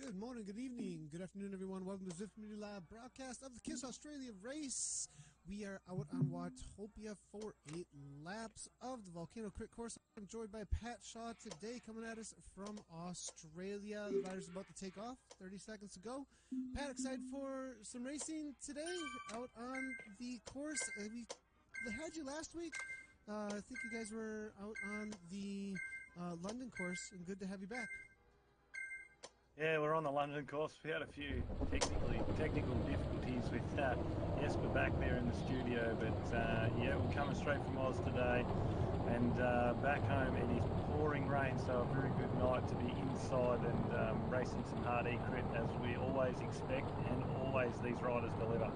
Good morning, good evening, good afternoon, everyone. Welcome to Zwift Media Lab broadcast of the KISS Australia race. We are out on Watopia for 8 laps of the Volcano Crit Course. I'm joined by Pat Shaw today, coming at us from Australia. The rider's about to take off, 30 seconds to go. Pat, excited for some racing today out on the course. We had you last week. I think you guys were out on the London course, and good to have you back. Yeah, we're on the London course. We had a few technical difficulties with Jesper back there in the studio, but yeah, we're coming straight from Oz today, and back home it is pouring rain, so a very good night to be inside and racing some hard E-crit as we always expect, and always these riders deliver.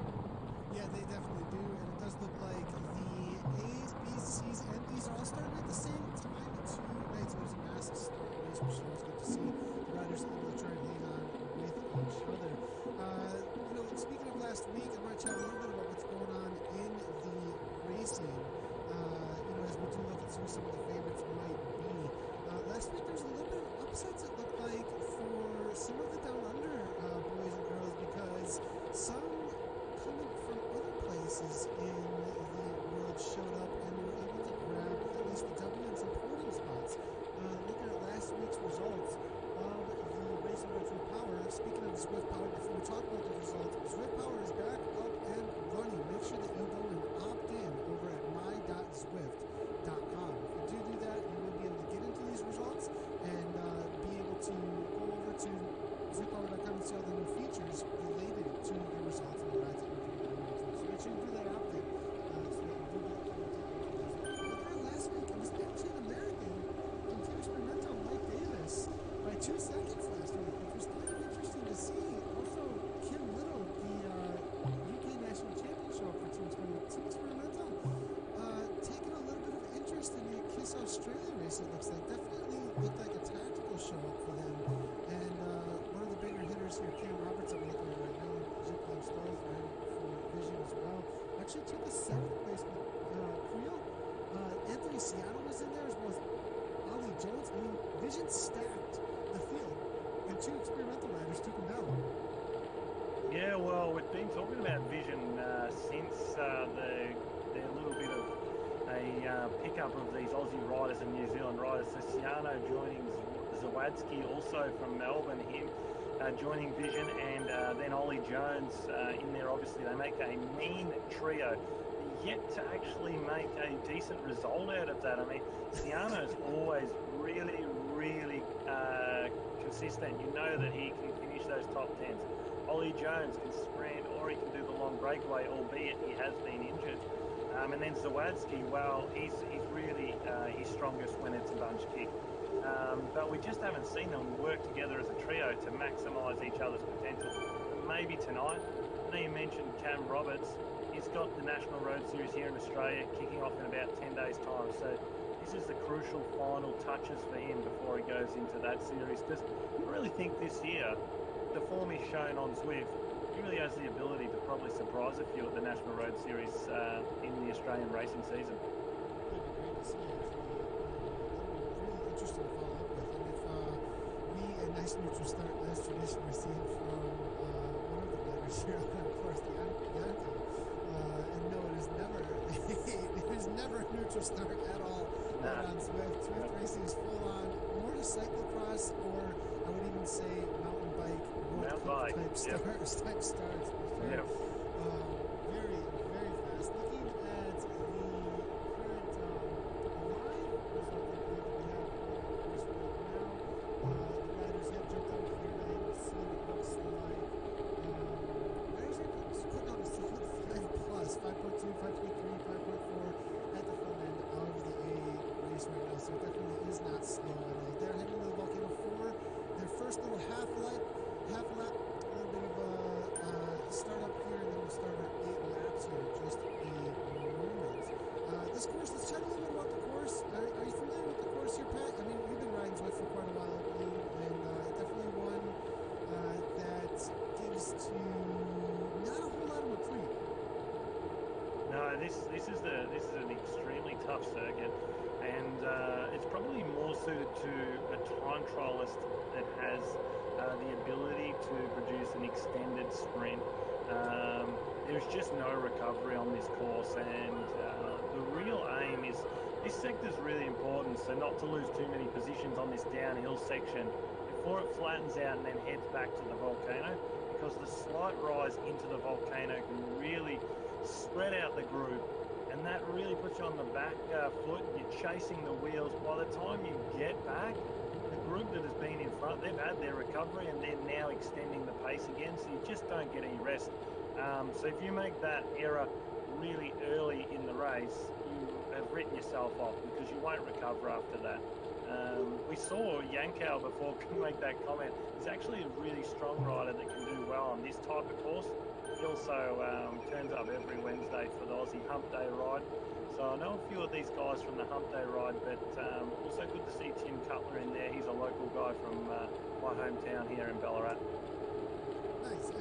Yeah, they definitely do, and it does look like the A's, B's, C's, and D's are all starting at the same time tonight, so there's a massive start race, which is always good to see. The riders able to try and hang on with each other. Speaking of last week, I want to chat a little bit about what's going on in the racing. As we do look at who some of the favorites might be. Last week there was a little bit of upsets, it looked like, for some of the down under boys and girls, because some coming from other places in the world showed up and were able to grab at least the W and some podium spots. Looking at last week's results of the Racing Virtual Power, speaking of Zwift Power, before we talk about the results, Zwift Power is back up and running. Make sure that you go and opt in over at my.zwift.com. If you do that, you will be able to get into these results and be able to go over to zwiftpower.com and see all the new features related to your results and the rides that you're doing. So make sure you do that opt-in so that you do get to take those results. But then last week, it was actually an American from Team Experimental, Mike Davis, by 2 seconds last week, which was kind of interesting to see. Also, Kim Little, the UK National Champion show up for Team Experimental, taking a little bit of interest in the KISS Australia race, it looks like. Definitely looked like a tactical show up for them. And one of the bigger hitters here, Cam Roberts, I'm looking at right now, Zipline Stalls there for Vision as well. Actually took a 7th place with Creel. Anthony Seattle was in there as well as Ollie Jones. I mean, Vision stacked the field, and 2 experimental riders took them down. Yeah, well, we've been talking about Vision since their little bit of a pickup of these Aussie riders and New Zealand riders. So Ciano joining Zawadzki, also from Melbourne, him joining Vision, and then Ollie Jones in there. Obviously, they make a mean trio. Yet to actually make a decent result out of that. I mean, Ciano's always really, really consistent. You know that he can finish those top 10s. Ollie Jones can sprint, or he can do the long breakaway, albeit he has been injured. And then Zawadzki, well, he's really he's strongest when it's a bunch kick. But we just haven't seen them work together as a trio to maximise each other's potential. But maybe tonight. I know you mentioned Cam Roberts. He's got the National Road Series here in Australia kicking off in about 10 days' time. So this is the crucial final touches for him before he goes into that series. Because I really think this year, the form he's shown on Zwift, he really has the ability to probably surprise a few at the National Road Series in the Australian racing season. That'd be great to see, actually. Really interesting to follow up with. And if a nice neutral start, as tradition we're seeing from one of the riders here on course, the Yanko. And no, it is never a neutral start at all on Zwift. Zwift racing is full on, more to cyclocross, or I would even say mountain bike, World Cup type starts for sure. Yep. Very, very fast. Looking at the current live result that we have on the course right now, the riders have jumped out here. I haven't seen it looks like. Riders are putting out a solid 5+, 5.2, 5.3, 5.4 at the front end of the A race right now. So it definitely is not slow at all. They're heading to the Volcano 4. Their first little half lap, a little bit of a start up here, and then we'll start our 8 laps here in just a moment. This course, let's chat a little bit about the course. Are you familiar with the course here, Pat? I mean, you've been riding Zwift for quite a while, I believe, and definitely one that gives to not a whole lot of reprieve. No, this is an extremely tough circuit, and it's probably more suited to a time trialist that has the ability to produce an extended sprint. there's just no recovery on this course, and the real aim is this sector is really important, so not to lose too many positions on this downhill section before it flattens out and then heads back to the volcano, because the slight rise into the volcano can really spread out the group, and that really puts you on the back foot. You're chasing the wheels. By the time you get back, the group that has been in front, they've had their recovery and they're now extending the pace again, so you just don't get any rest. So if you make that error really early in the race, you have written yourself off, because you won't recover after that. We saw Yankow before make that comment. He's actually a really strong rider that can do well on this type of course. He also turns up every Wednesday for the Aussie Hump Day ride. So I know a few of these guys from the Hump Day ride, but also good to see Tim Cutler in there. He's a local guy from my hometown here in Ballarat. Nice.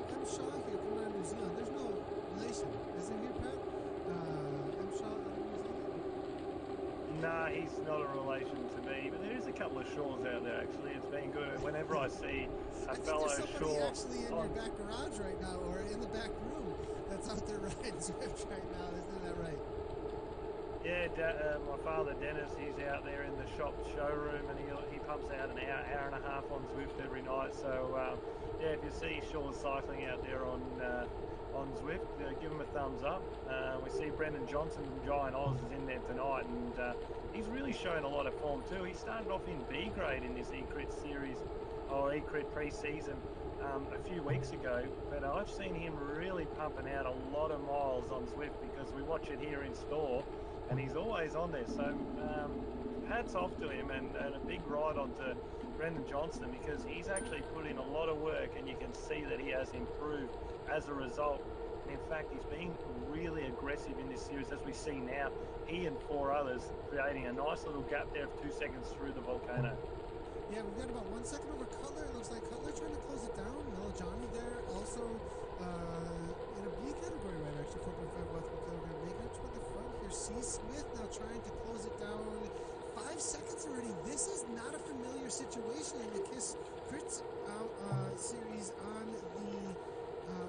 I'm Shaw here coming out of New Zealand. There's no relation, is there here, Pat? I'm Shaw out of New Zealand? Nah, he's not a relation to me, but there is a couple of Shaws out there actually. It's been good. Whenever I see a fellow Shaw actually in your back garage right now, or in the back room, that's out there riding Zwift right now. Isn't that right? Yeah, my father Dennis, he's out there in the shop showroom, and he pumps out an hour and a half on Zwift every night. So yeah, if you see Shaw cycling out there on Zwift, give him a thumbs up. We see Brendan Johnson from Giant Oz is in there tonight, and he's really shown a lot of form too. He started off in B grade in this eCrit series, or eCrit pre-season, a few weeks ago, but I've seen him really pumping out a lot of miles on Zwift, because we watch it here in store, and he's always on there. So hats off to him, and a big ride on to Brendan Johnston, because he's actually put in a lot of work, and you can see that he has improved as a result. And in fact, he's been really aggressive in this series, as we see now. He and 4 others creating a nice little gap there of 2 seconds through the volcano. Yeah, we've got about 1 second over Cutler. It looks like Cutler trying to close it down. Mellow Johnny there, also in a B category right, actually 4.5 watts per kilogram. Making it toward the front here. C. Smith now trying to close it down. 5 seconds already. This is not a familiar situation in the KISS Crits series on the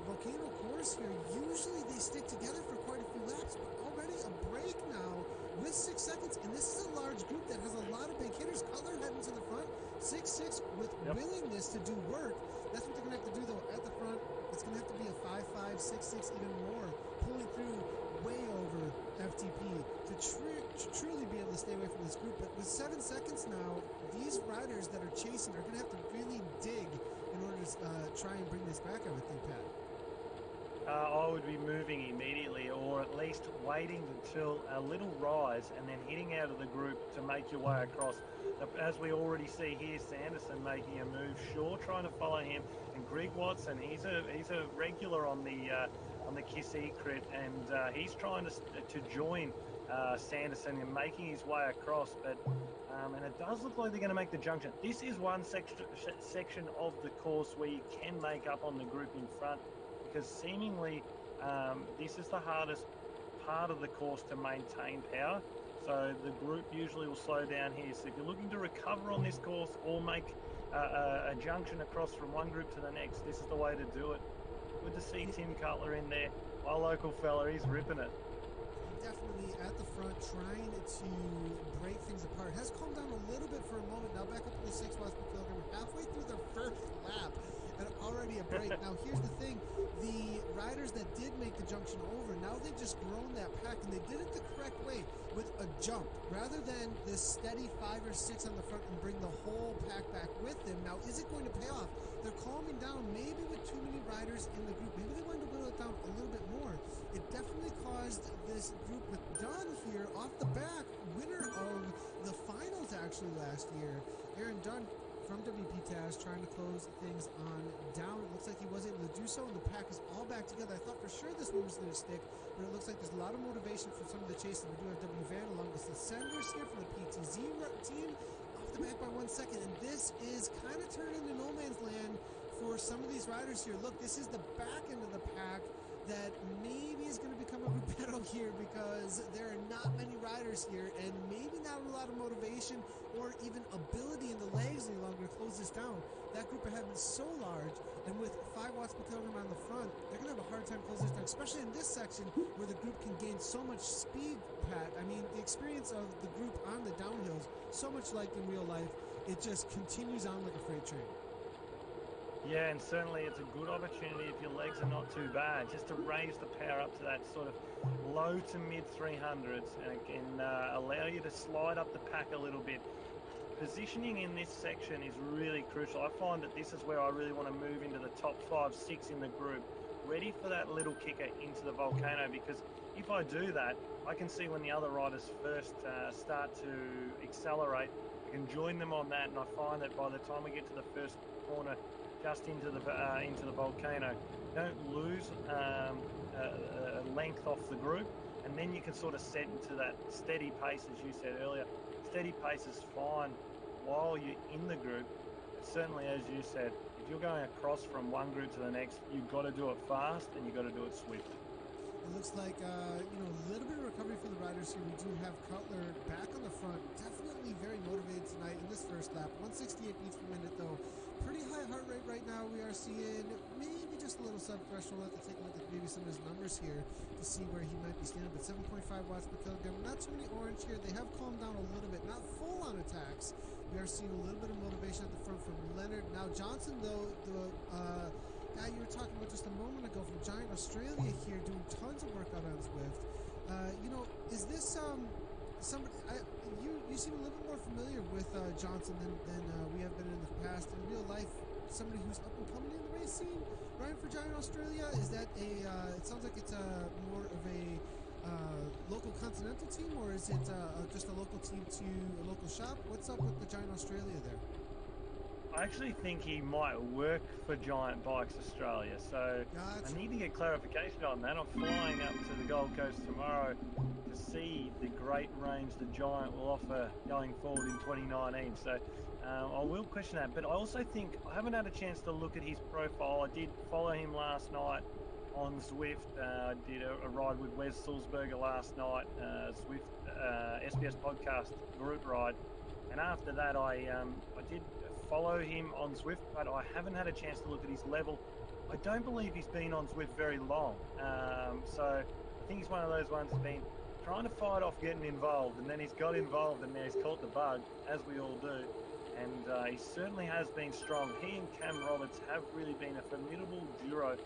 volcano course here. Usually they stick together for quite a few laps, but already a break now with 6 seconds, and this is a large group that has a lot of big hitters. Cutler heading to the front, 6-6 with willingness to do work. That's what they're going to have to do, though, at the front. It's going to have to be a 5-5, 6-6, even more, pulling through way over FTP to truly be able to stay away from this group. But with 7 seconds now, these riders that are chasing are going to have to really dig in order to try and bring this back, I would think, Pat. I would be moving immediately, or at least waiting until a little rise and then hitting out of the group to make your way across. As we already see here, Sanderson making a move, Shaw trying to follow him, and Greg Watson, he's a regular on the KISS eCrit, and he's trying to join Sanderson and making his way across. But and it does look like they're going to make the junction. This is one section of the course where you can make up on the group in front, because seemingly this is the hardest part of the course to maintain power. So the group usually will slow down here. So if you're looking to recover on this course or make a junction across from one group to the next, this is the way to do it. Good to see Tim Cutler in there. My local fella, he's ripping it. Definitely at the front, trying to break things apart. Has calmed down a little bit for a moment. Now back up to the 6 watts per kilogram. We're halfway through the first lap and already a break. Now here's the thing. The riders that did make the junction over, now they've just grown that pack, and they did it the correct way with a jump. Rather than this steady 5 or 6 on the front and bring the whole pack back with them. Now, is it going to pay off? They're calming down, maybe with too many riders in the group. Maybe they wanted to whittle it down a little bit more. It definitely caused this group with Dunn here off the back, winner of the finals actually last year. Aaron Dunn from WP Taz trying to close things on down. It looks like he was able to do so, and the pack is all back together. I thought for sure this one was going to stick, but it looks like there's a lot of motivation from some of the chasers. We do have W Van along with the Senders here from the PTZ team, off the back by 1 second, and this is kind of turning into no man's land for some of these riders here. Look, this is the back end of the pack that maybe is going to become a gruppetto here, because there are not many riders here, and maybe not a lot of motivation or even ability in the legs any longer to close this down. That group had been so large And with 5 watts per kilogram on the front, they're going to have a hard time closing this down, especially in this section where the group can gain so much speed, Pat. I mean, the experience of the group on the downhills, so much like in real life, it just continues on like a freight train. Yeah, and certainly it's a good opportunity if your legs are not too bad, just to raise the power up to that sort of low to mid 300s, and it can allow you to slide up the pack a little bit. Positioning in this section is really crucial. I find that this is where I really want to move into the top 5, 6 in the group, ready for that little kicker into the volcano, because if I do that, I can see when the other riders first start to accelerate. I can join them on that, and I find that by the time we get to the first corner, just into the volcano, don't lose length off the group, and then you can sort of set into that steady pace, as you said earlier. Steady pace is fine while you're in the group, but certainly, as you said, if you're going across from one group to the next, you've got to do it fast and you've got to do it swift. It looks like, a little bit of recovery for the riders here. We do have Cutler back on the front. Definitely very motivated tonight in this first lap. 168 beats per minute, though. Pretty high heart rate right now. We are seeing maybe just a little sub-threshold. We'll have to take a look at maybe some of his numbers here to see where he might be standing. But 7.5 watts per kilogram. Not too many orange here. They have calmed down a little bit. Not full on attacks. We are seeing a little bit of motivation at the front from Leonard. Now Johnson, though, the guy you were talking about just a moment ago from Giant Australia here, doing tons of work out on Zwift. Is this somebody? You seem a little bit more familiar with Johnson than we have been in the past. In real life, somebody who's up and coming in the race scene, riding for Giant Australia. Is that it sounds like it's more of a local continental team, or is it just a local team to a local shop? What's up with the Giant Australia there? I actually think he might work for Giant Bikes Australia, so Gotcha. I need to get clarification on that. I'm flying up to the Gold Coast tomorrow to see the great range the Giant will offer going forward in 2019. So I will question that, but I also think I haven't had a chance to look at his profile. I did follow him last night on Zwift. I did a ride with Wes Sulzberger last night, Zwift SBS podcast group ride. And after that, I did follow him on Zwift, but I haven't had a chance to look at his level. I don't believe he's been on Zwift very long. So I think he's one of those ones who's been trying to fight off getting involved, and then he's got involved, and now he's caught the bug, as we all do. And he certainly has been strong. He and Cam Roberts have really been a formidable duo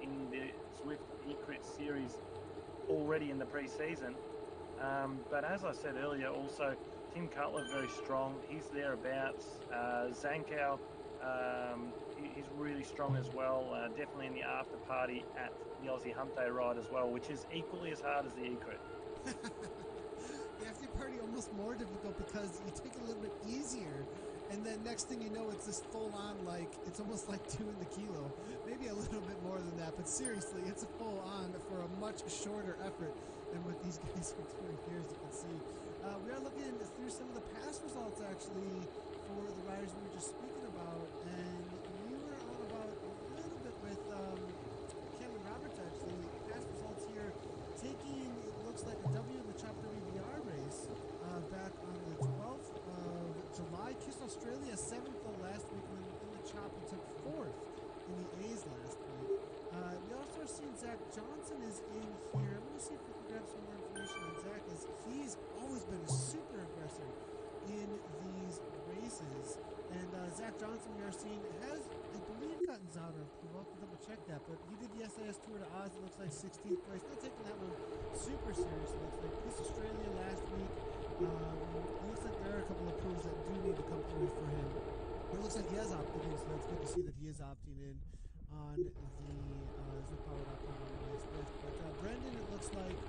in the Zwift eCrit series already in the pre-season. But as I said earlier, also Tim Cutler very strong. He's thereabouts. Zankow, he's really strong as well. Definitely in the after party at the Aussie Hump Day ride as well, which is equally as hard as the eCrit. The after party almost more difficult because you take it a little bit easier, and then next thing you know, it's this full-on, like, it's almost like 2 in the kilo. Maybe a little bit more than that, but seriously, it's a full-on for a much shorter effort than what these guys are doing here, as you can see. We are looking through some of the past results, actually, for the riders we were just speaking about, and you were on about a little bit with Cameron Roberts, actually. Past results here, taking, it looks like, a W in the Chop WBR race back on the 12th of July. Kissed Australia 7th the last week, and in the Chop he took 4th in the A's last week. We also are seeing Zach Johnson is in here. I'm going to see if we can grab some more information on Zach, as he's always been a super aggressor in these races. And Zach Johnson, we are seeing, has, I believe, gotten Zauder approval. I'll have to double check that. But he did the SAS Tour de Oz, it looks like 16th place. Not taking that one super serious, it looks like. Kiss Australia last week. It looks like there are a couple of approvals that do need to come through for him. But it looks like he has opted in, so that's good to see that he is opting in on the ZwiftPower.com online Zwift. But Brendan, it looks like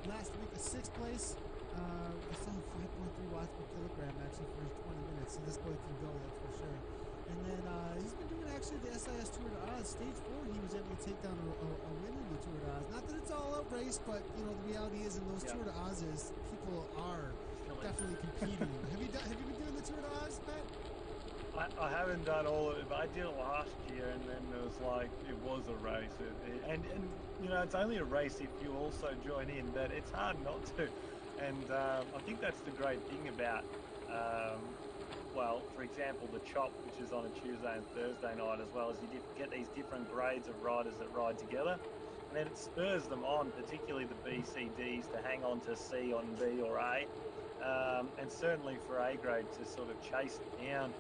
last week a 6th place. I saw 5.3 watts per kilogram actually for his 20 minutes, so this boy can go, that's for sure. And then he's been doing actually the SIS Tour de Oz. Stage 4, he was able to take down a win in the Tour de Oz. Not that it's all out race, but the reality is in those Tour de Oz's, people are definitely competing. Have you been doing the Tour de Oz, Pat? I haven't done all of it, but I did it last year, and then it was like, it was a race. And it's only a race if you also join in, but it's hard not to. And I think that's the great thing about well, for example, the chop, which is on a Tuesday and Thursday night, as well as you get these different grades of riders that ride together, and then it spurs them on, particularly the B, C, Ds, to hang on to C on B or A, and certainly for A grade to sort of chase down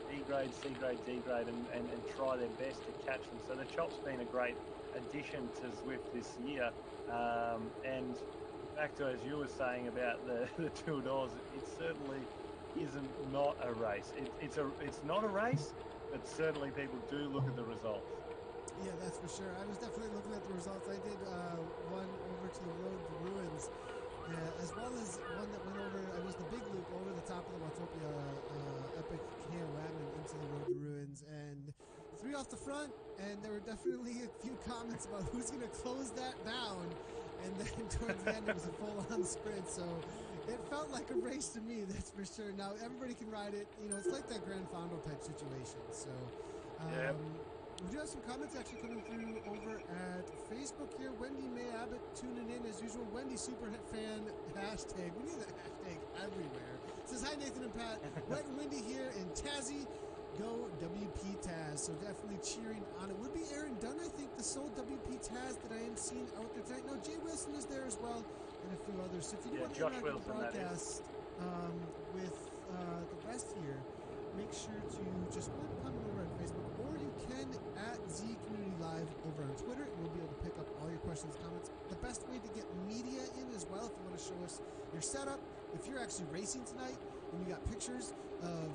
B grade, C grade, D grade, and try their best to catch them. So the chop's been a great addition to Zwift this year, and back to, as you were saying about the Tour d'Ors, it certainly isn't not a race. It's not a race, but certainly people do look at the results. Yeah, that's for sure. I was definitely looking at the results. I did one over to the Road to Ruins, as well as one that went over, I was the big loop over the top of the Watopia Epic KOM and into the Road to Ruins, and 3 off the front, and there were definitely a few comments about who's going to close that down, and then towards the end it was a full-on sprint, so it felt like a race to me, that's for sure. Now, everybody can ride it. You know, it's like that Grand Fondo type situation, so... Yep. We do have some comments actually coming through over at Facebook here. Wendy May Abbott tuning in as usual. Wendy Super Fan hashtag. We need that hashtag everywhere. Says, hi Nathan and Pat. Wet and windy here in Tassie. Go WP Taz. So definitely cheering on it. Would be Aaron Dunn, I think, the sole WP Taz that I am seeing out there tonight. No, Jay Wilson is there as well, and a few others. So if you do want to interact with the broadcast with the rest here, make sure to just go ahead and comment over on Facebook, or you can at Z Community Live over on Twitter, and we'll be able to pick up all your questions, comments. The best way to get media in as well, if you want to show us your setup, if you're actually racing tonight and you got pictures of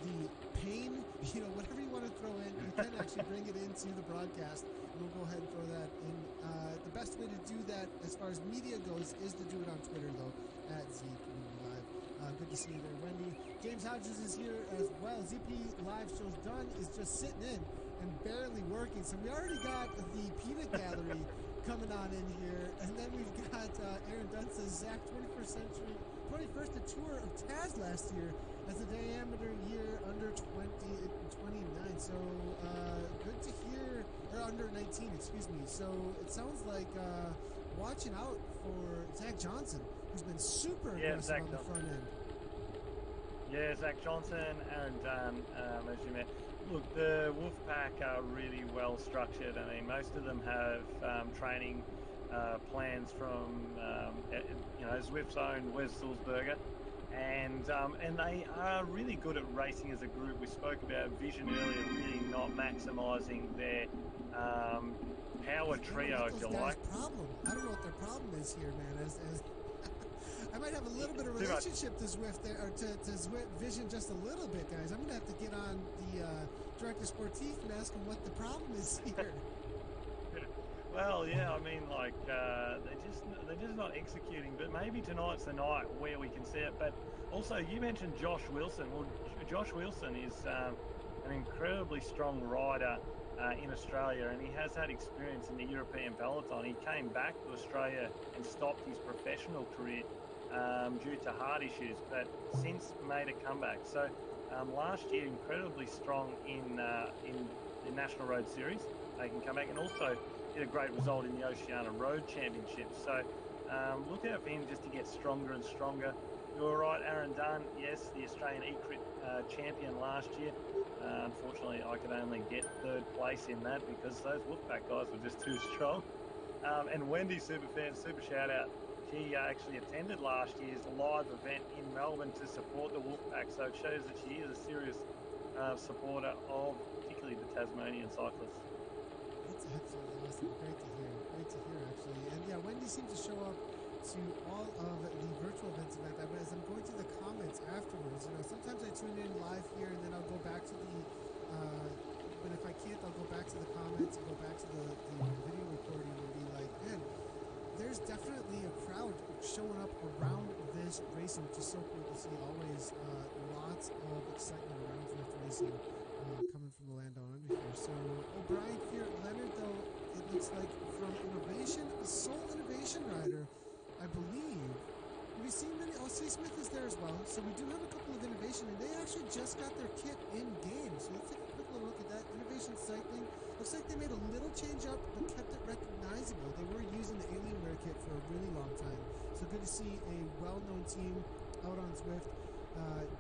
the pain, you know, whatever you want to throw in, you can actually bring it into the broadcast, and we'll go ahead and throw that in. The best way to do that as far as media goes is to do it on Twitter, though, at Z Community Live. Good to see you there, Wendy. James Hodges is here as well. ZP Live Show's done, is just sitting in and barely working. So we already got the peanut gallery coming on in here. And then we've got Aaron Dunn says, Zach, 21st a tour of Taz last year as a diameter year under 29. So good to hear, or under 19, excuse me. So it sounds like watching out for Zach Johnson, who's been super aggressive on the front end. Yeah, Zach Johnson, Aaron Dunn, as you mentioned. Look, the Wolfpack are really well structured. I mean, most of them have training plans from, Zwift's own Wes Sulzberger. And they are really good at racing as a group. We spoke about Vision earlier, really not maximising their power trio, if you like. I don't know what their problem is here, man. As I might have a little bit of relationship to Zwift there, or to Zwift Vision just a little bit, guys. I'm gonna have to get on the director sportif and ask him what the problem is here. Well, yeah, I mean, like they're just not executing. But maybe tonight's the night where we can see it. But also, you mentioned Josh Wilson. Well, Josh Wilson is an incredibly strong rider in Australia, and he has had experience in the European peloton. He came back to Australia and stopped his professional career due to heart issues, but since made a comeback. So last year, incredibly strong in the National Road Series, making a comeback, and also did a great result in the Oceania Road Championship. So look out for him just to get stronger and stronger. You're right, Aaron Dunn, yes, the Australian E-Crit champion last year. Unfortunately, I could only get 3rd place in that because those Wolfpack guys were just too strong. And Wendy, Superfan, super shout out. She actually attended last year's live event in Melbourne to support the Wolfpack, so it shows that she is a serious supporter of particularly the Tasmanian cyclists. That's absolutely awesome. Great to hear. Great to hear, actually. And yeah, Wendy seemed to show up to all of the virtual events event. As I'm going through the comments afterwards, sometimes I tune in live here and then I'll go back to the, but if I can't, I'll go back to the comments and go back to the video recording and be like, man, there's definitely a crowd showing up around this racing, which is so cool to see. Always lots of excitement around Zwift racing coming from the land down under here. So O'Brien here, Leonard, though, it looks like from Innovation, a sole Innovation rider, I believe. Have you seen many? Oh, C. Smith is there as well. So we do have a couple of Innovation, and they actually just got their kit in game. So let's take a quick little look at that. Innovation Cycling. Looks like they made a little change up, but kept it recognizable. They were using the Alienware kit for a really long time. So good to see a well-known team out on Zwift.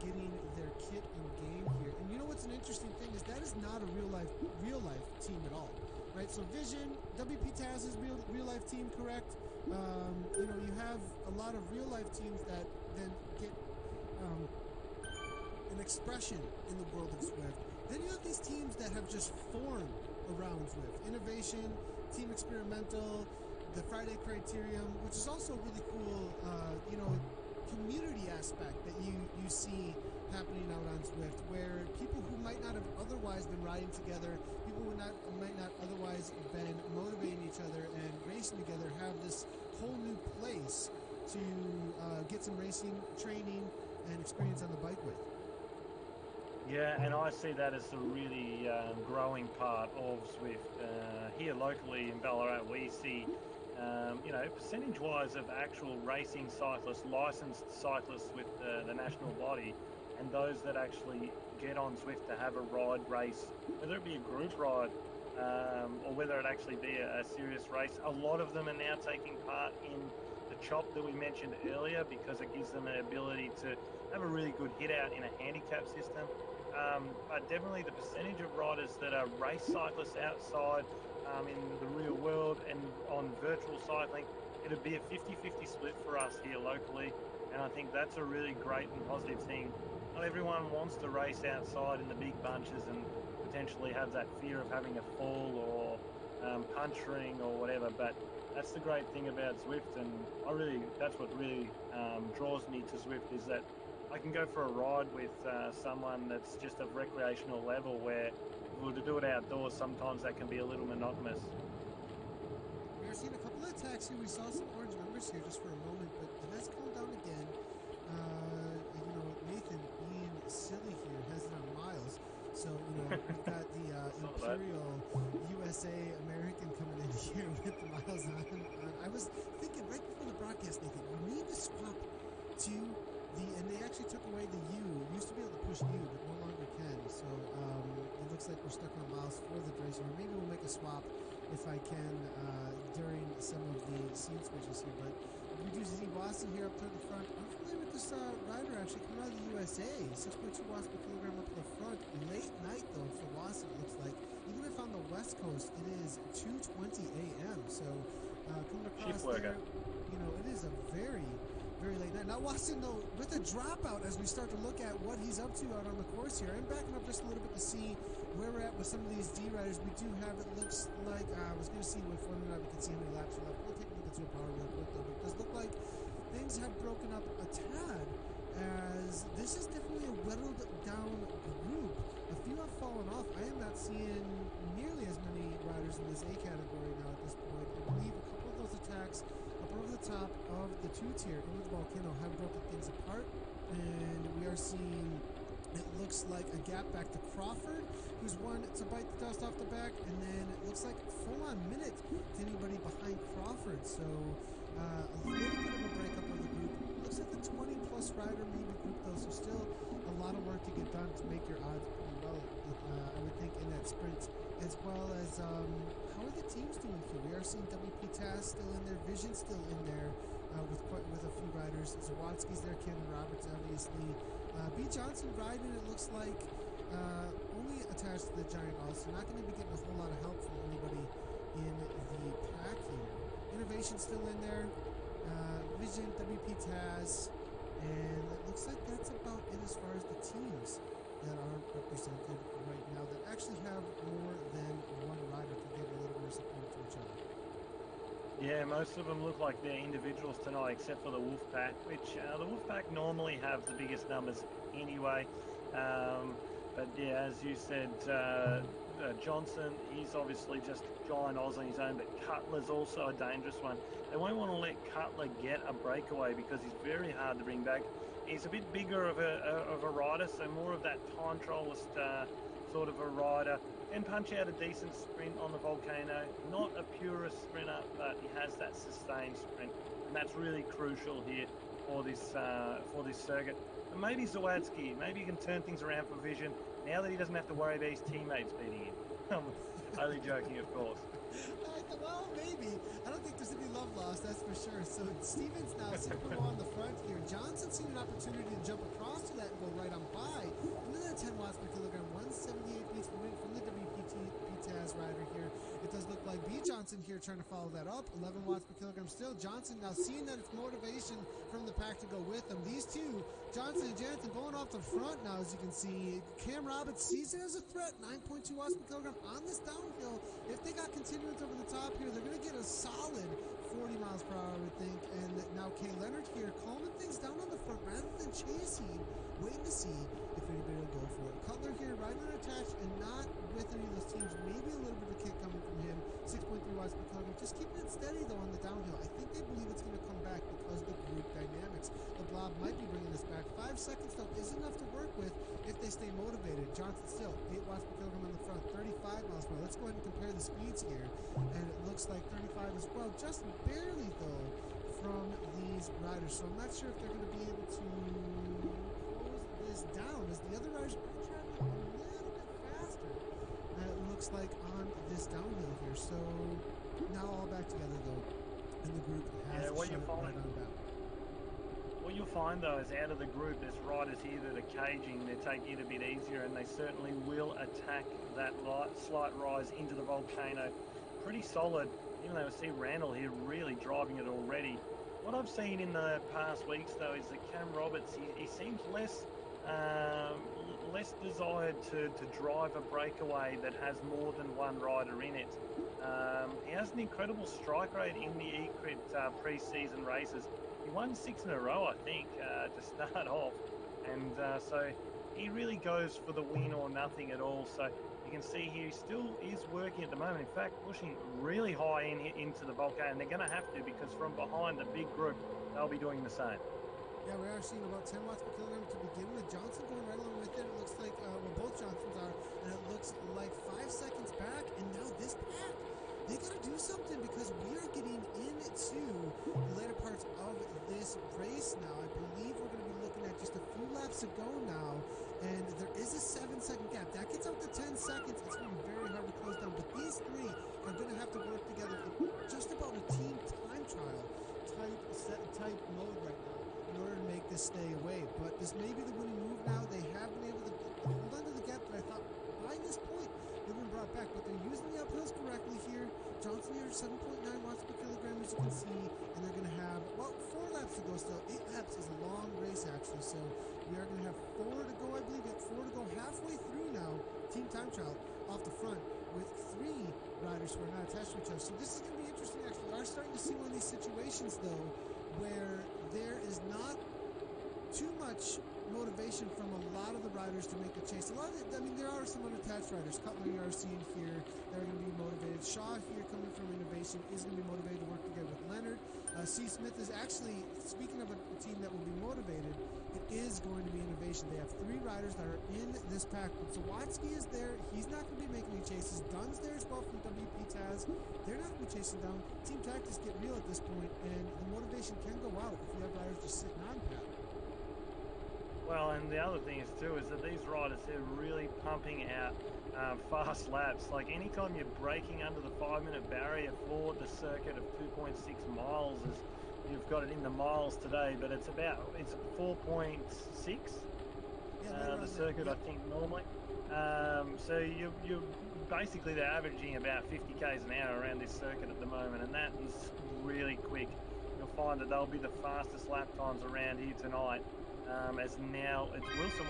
getting their kit in game here. And you know what's an interesting thing is that is not a real life team at all, right? So Vision, WP Taz is real life team, correct? You know, you have a lot of real life teams that then get an expression in the world of Zwift. Then you have these teams that have just formed around Zwift. Innovation, Team Experimental, the Friday Criterium, which is also a really cool, you know, community aspect that you see happening out on Zwift, where people who might not have otherwise been riding together, people who might not otherwise been motivating each other and racing together, have this whole new place to get some racing training and experience on the bike with. Yeah, and I see that as a really growing part of Zwift. Here locally in Ballarat, we see, you know, percentage-wise of actual racing cyclists, licensed cyclists with the national body, and those that actually get on Zwift to have a ride race, whether it be a group ride or whether it actually be a serious race. A lot of them are now taking part in the chop that we mentioned earlier because it gives them an ability to have a really good hit out in a handicap system. But definitely the percentage of riders that are race cyclists outside in the real world and on virtual cycling, it'd be a 50-50 split for us here locally. And I think that's a really great and positive thing. Not everyone wants to race outside in the big bunches and potentially have that fear of having a fall or puncturing or whatever, but that's the great thing about Zwift, and that's what really draws me to Zwift, is that I can go for a ride with someone that's just of recreational level, where if we were to do it outdoors, sometimes that can be a little monotonous. We are seeing a couple of attacks here. We saw some orange numbers here just for a moment, but it has calmed down again. You know, Nathan being silly here has it on miles. So, you know, we've got the Imperial USA American coming in here with the miles on. I was thinking right before the broadcast, Nathan, you need to swap to and they actually took away the U. You used to be able to push U, but no longer can. So it looks like we're stuck on miles for the duration. Maybe we'll make a swap if I can during some of the scene switches here. But we do see Watson here up toward the front. I'm familiar with this rider actually coming out of the USA. 6.2 watts per kilogram up to the front. Late night though for Watson, it looks like. Even if on the West Coast it is 2:20 a.m. So coming across there, you know, it is a very late night. Now Watson though, with a dropout as we start to look at what he's up to out on the course here. I'm backing up just a little bit to see where we're at with some of these D riders. We do have, it looks like, I was going to see whether or not we can see how many laps are left. We'll take a look at Zwift Power real quick though, but it does look like things have broken up a tad, as this is definitely a whittled down group. A few have fallen off. I am not seeing nearly as many riders in this A category now at this point. I believe a couple of those attacks up over the top of the two-tier in the volcano have broken things apart, and we are seeing, it looks like, a gap back to Crawford, who's one to bite the dust off the back, and then it looks like full-on minute to anybody behind Crawford. So a little bit of a breakup of the group. Looks like a 20-plus rider maybe group though, so still a lot of work to get done to make your odds pretty well, I would think, in that sprint. As well as how are the teams doing here? We are seeing WP Taz still in there, Vision still in there with a few riders. Zawadzki's there, Cannon Roberts obviously. B. Johnson riding, it looks like, only attached to the Giant also. Not going to be getting a whole lot of help from anybody in the pack here. Innovation still in there. Vision, WP Taz, and it looks like that's about it as far as the teams that are represented right now that actually have more than one rider to give a little bit of support to each other. Yeah, most of them look like they're individuals tonight, except for the Wolfpack, which the Wolfpack normally have the biggest numbers anyway. But yeah, as you said, Johnson, he's obviously just Giant Oz on his own, but Cutler's also a dangerous one. They won't want to let Cutler get a breakaway because he's very hard to bring back. He's a bit bigger of a rider, so more of that time trialist sort of a rider. Can punch out a decent sprint on the volcano. Not a purist sprinter, but he has that sustained sprint, and that's really crucial here for this circuit. And maybe Zawadzki, maybe he can turn things around for Vision now that he doesn't have to worry about his teammates beating him. Only joking, of course. Well, maybe. I don't think there's any love lost, that's for sure. So Stevens now 6.0 on the front here. Johnson seen an opportunity to jump across to that and go right on by. Another 10 watts per kilogram, 178 beats per minute from the WPTAS rider here. It does look like B. Johnson here trying to follow that up. 11 watts per kilogram still. Johnson now seeing that it's motivation from the pack to go with them. These two, Johnson and Jansen, going off the front now, as you can see. Cam Roberts sees it as a threat. 9.2 watts per kilogram on this downhill. If they got continuance over the top here, they're going to get a solid 40 miles per hour, I would think. And now Kay Leonard here calming things down on the front rather than chasing, waiting to see if anybody will go for it. Cutler here riding unattached and not with any of those teams. Maybe a little bit of kick coming from him. 6.3 watts per kilogram. Just keeping it steady though on the downhill. I think they believe it's going to come back because of the group dynamics. The Blob might be bringing this back. 5 seconds though is enough to work with if they stay motivated. Johnson still 8 watts per kilogram on the front, 35 miles per hour. Let's go ahead and compare the speeds here. And it looks like 35 as well. Just barely though from these riders. So I'm not sure if they're going to be able to close this down as the other riders are traveling a little bit faster. It looks like on this downhill here. So now all back together though, and the group has shut it right on down. What you'll find though is out of the group, there's riders here that are caging. They're taking it a bit easier, and they certainly will attack that slight rise into the volcano. Pretty solid, even though I see Randall here really driving it already. What I've seen in the past weeks though is that Cam Roberts, he seems less desired to drive a breakaway that has more than one rider in it. He has an incredible strike rate in the E-Crit pre-season races. He won 6 in a row, I think, to start off. And so he really goes for the win or nothing at all. So you can see here he still is working at the moment. In fact, pushing really high into the volcano. And they're going to have to, because from behind the big group, they'll be doing the same. Yeah, we are seeing about 10 watts per kilogram to begin with. Johnson going right along with it. It looks like, well, both Johnsons are, and it looks like 5 seconds back. And now this pack, they got to do something because we are getting into the later parts of this race now. I believe we're going to be looking at just a few laps to go now, and there is a 7-second gap. That gets out to 10 seconds. It's going to be very hard to close down, but these three are going to have to work together in just about a team time trial type mode right now in order to make this stay away. But this may be the winning move now. They have been able to hold on to the gap that I thought by this point they've been brought back, but they're using the uphills correctly here. Johnson here 7.9 watts per kilogram, as you can see, and they're going to have, well, 4 laps to go still. 8 laps is a long race actually, so we are going to have 4 to go, I believe. We have 4 to go halfway through now. Team time trial off the front with 3 riders who are not attached to each other. So this is going to be interesting actually. We are starting to see one of these situations though where there is not too much motivation from a lot of the riders to make a chase. A lot of it, I mean, there are some unattached riders. Cutler you are seeing here, they're going to be motivated. Shaw here coming from Innovation is going to be motivated to work together with Leonard. C. Smith is actually, speaking of a team that will be motivated, it is going to be Innovation. They have 3 riders that are in this pack. But Zawatsky is there. He's not going to be making any chases. Dunn's there as well from WPTAS. They're not going to be chasing down. Team tactics get real at this point, and the motivation can go out if you have riders just sitting on pack. Well, and the other thing is too is that these riders are really pumping out fast laps. Like anytime you're breaking under the 5-minute barrier for the circuit of 2.6 miles, is you've got it in the miles today, but it's 4.6. The circuit, I think, normally. So you basically they're averaging about 50 k's an hour around this circuit at the moment, and that is really quick. You'll find that they'll be the fastest lap times around here tonight. As now it's Wilson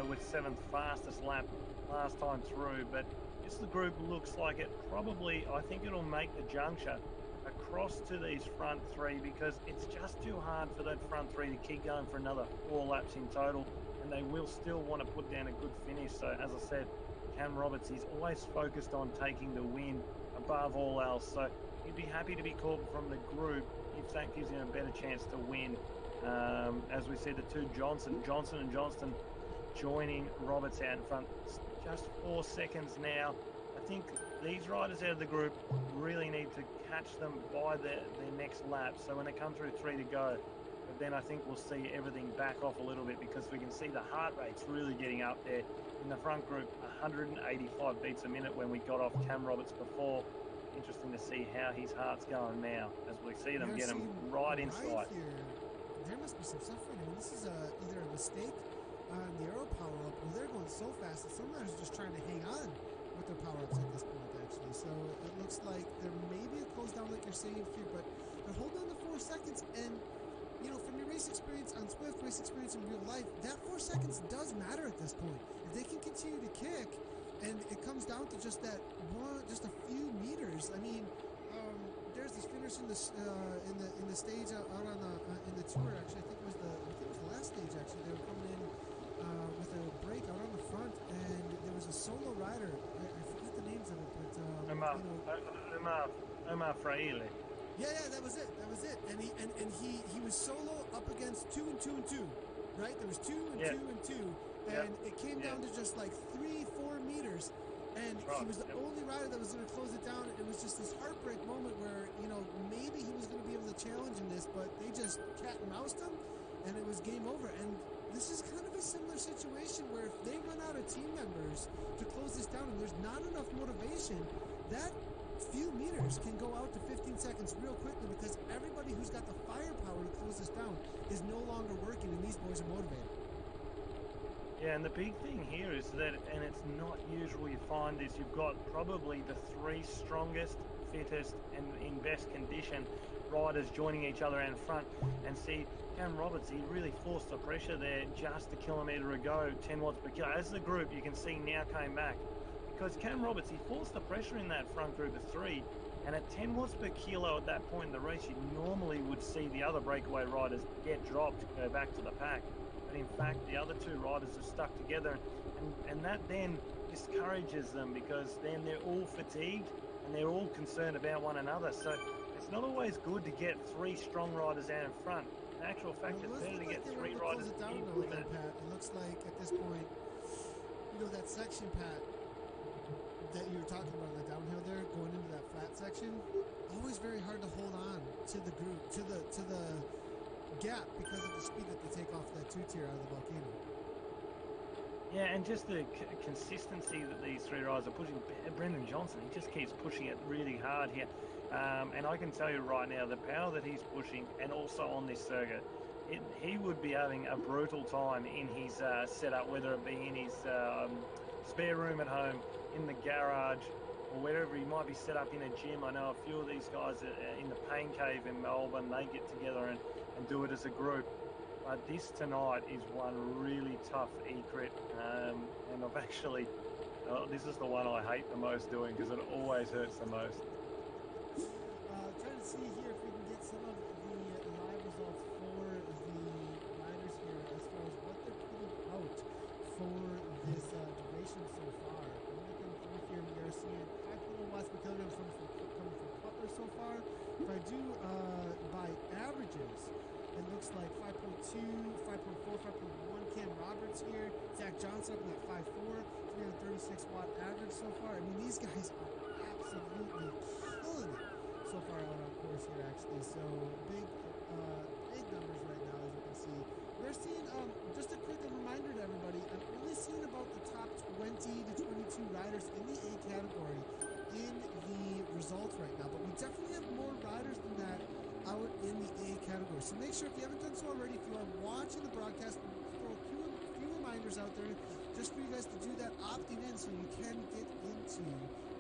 with 7th fastest lap last time through, but this the group looks like it probably, I think it'll make the juncture across to these front 3, because it's just too hard for that front 3 to keep going for another 4 laps in total, and they will still want to put down a good finish. So as I said, Cam Roberts, he's always focused on taking the win above all else, so he'd be happy to be called from the group if that gives him a better chance to win. As we said, the 2 Johnson and Johnston joining Roberts out in front. Just 4 seconds now. I think these riders out of the group really need to catch them by their next lap. So when they come through 3 to go, but then I think we'll see everything back off a little bit because we can see the heart rate's really getting up there. In the front group, 185 beats a minute when we got off Cam Roberts before. Interesting to see how his heart's going now as we see them get him right in sight. Here, there must be some suffering. I mean, this is either a mistake on the aero power-up, or they're going so fast that some riders are just trying to hang on with their power-ups at this point, actually. So it looks like there may be a close down like you're saying here, but they're holding on to 4 seconds, and you know, from your race experience on Zwift, race experience in real life, that 4 seconds does matter at this point. If they can continue to kick, and it comes down to just that one, just a few meters. I mean, there's this finish in the stage out on the in the tour. Actually, I think it was the last stage. Actually, they were coming in with a break out on the front, and there was a solo rider. I forget the names of it, but Omar Fraile. Yeah, that was it. And he was solo up against 2 and 2 and 2, right? There was 2 and 2 and 2, and it came down to just like 3-4 meters, and he was the only rider that was going to close it down. It was just this heartbreak moment where, you know, maybe he was going to be able to challenge in this, but they just cat and moused him, and it was game over. And this is kind of a similar situation where if they run out of team members to close this down and there's not enough motivation, that few meters can go out to 15 seconds real quickly because everybody who's got the firepower to close this down is no longer working, and these boys are motivated. Yeah, and the big thing here is that, and it's not usual you find this, you've got probably the 3 strongest, fittest, and in best condition riders joining each other out front. And see, Cam Roberts, he really forced the pressure there just a kilometre ago, 10 watts per kilo. As the group, you can see now came back. Because Cam Roberts, he forced the pressure in that front group of 3, and at 10 watts per kilo at that point in the race, you normally would see the other breakaway riders get dropped, go back to the pack. But in fact, the other 2 riders are stuck together, and that then discourages them because then they're all fatigued and they're all concerned about one another. So it's not always good to get 3 strong riders out in front. In actual fact, it's better to get 3 riders implemented. It looks like at this point, you know, that section, Pat, that you were talking about, the downhill there, going into that flat section, always very hard to hold on to the group, to the gap because of the speed that they take off that 2-tier out of the volcano. Yeah, and just the consistency that these 3 riders are pushing. Brendan Johnson, he just keeps pushing it really hard here. And I can tell you right now, the power that he's pushing, and also on this circuit, he would be having a brutal time in his setup, whether it be in his spare room at home, in the garage, or wherever he might be set up in a gym. I know a few of these guys are in the Pain Cave in Melbourne. They get together and do it as a group. But this tonight is one really tough e-crit, and I've actually, this is the one I hate the most doing because it always hurts the most. Trying to see here if we can get some of the live results for the riders here as far as what they're putting out for this duration so far. I'm looking through here, we are seeing 5.1 watts per kilogram coming from Cutler so far. If I do by averages, it looks like 5.2, 5.4, 5.1 Cam Roberts here. Zach Johnson up in that 5.4, 336 watt average so far. I mean, these guys are absolutely killing it so far out on course here, actually. So big numbers right now, as you can see. We're seeing, just a quick reminder to everybody, I'm only seeing about the top 20 to 22 riders in the A category in the results right now, but we definitely have more riders than that out in the A category. So make sure, if you haven't done so already, if you are watching the broadcast, throw a few reminders out there just for you guys to do that, opting in so you can get into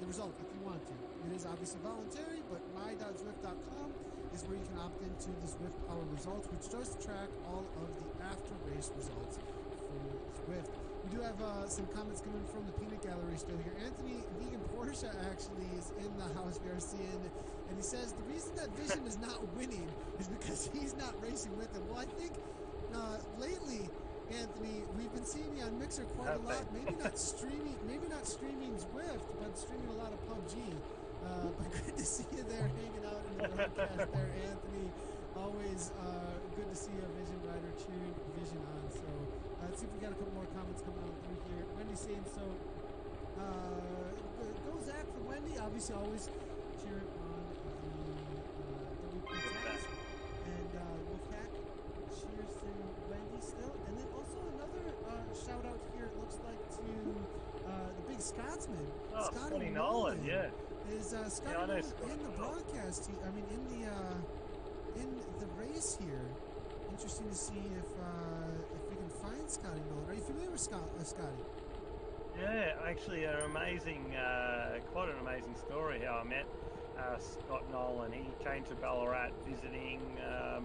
the result if you want to. It is obviously voluntary, but my.zwift.com is where you can opt into the Zwift Power results, which does track all of the after-race results for Zwift. We do have some comments coming from the Peanut Gallery still here. Anthony Vegan Porsche actually is in the house, we are seeing, and he says the reason that Vision is not winning is because he's not racing with him. Well, I think lately, Anthony, we've been seeing you on Mixer quite a lot. Maybe not streaming Zwift, but streaming a lot of PUBG. But good to see you there hanging out in the broadcast there, Anthony. Always good to see a Vision rider cheering Vision on. So let's see if we got a couple more comments coming on through here. Wendy saying, so go Zach for Wendy. Obviously always cheering on the WP Taz. And Wolfpack Is Yeah, I Scotty know Nolan Scott in the well. broadcast? In the race here. Interesting to see if we can find Scotty Nolan. Are you familiar with Scotty? Yeah, actually, quite an amazing story how I met Scott Nolan. He came to Ballarat visiting